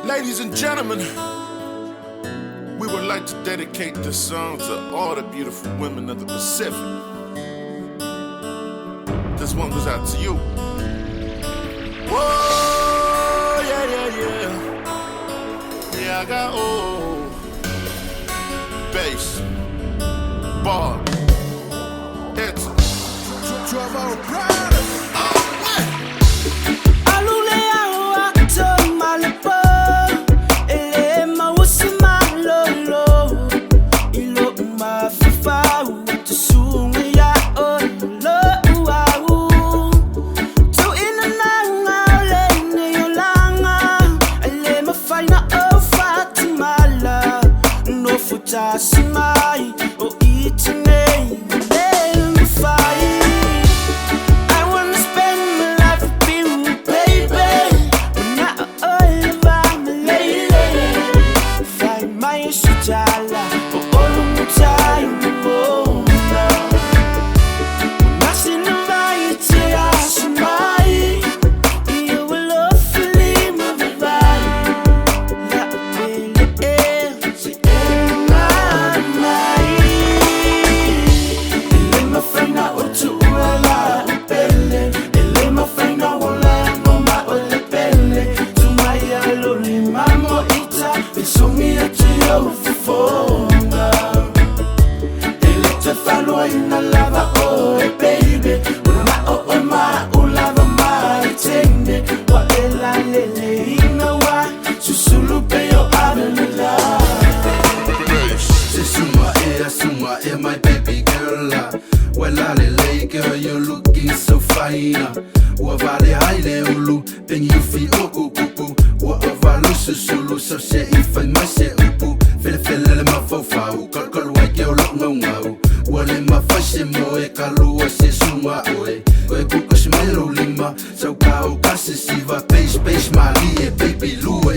Ladies and gentlemen, we would like to dedicate this song to all the beautiful women of the Pacific. This one goes out to you. Whoa, yeah, yeah, yeah. Yeah, I got bass, bar, it's 12 hour pride. Smile, oh, each name, let me fight. I wanna spend my life with you, baby. But not all of my lady. Find my shujala, oh, all the time, oh, no. Nothing about it, I smile. You will lawfully move it by. Not really, see. Na lava, oh baby, una oh ma ulava mai tende, wa ela lele inawa, susulu peyo avenula. Suma, my baby girl. Well, lele girl, you're looking so fine. Wa vale haile ulu, then you feel oku kuku. Wa avalu susulu, so she ifai mai se upu. Fele ma fofa, kal wa yo lo ngau. Wale mafashe moe kalua se suma oe Oe kuka shmelo lima Sau kau kase siva Peish mali e baby lua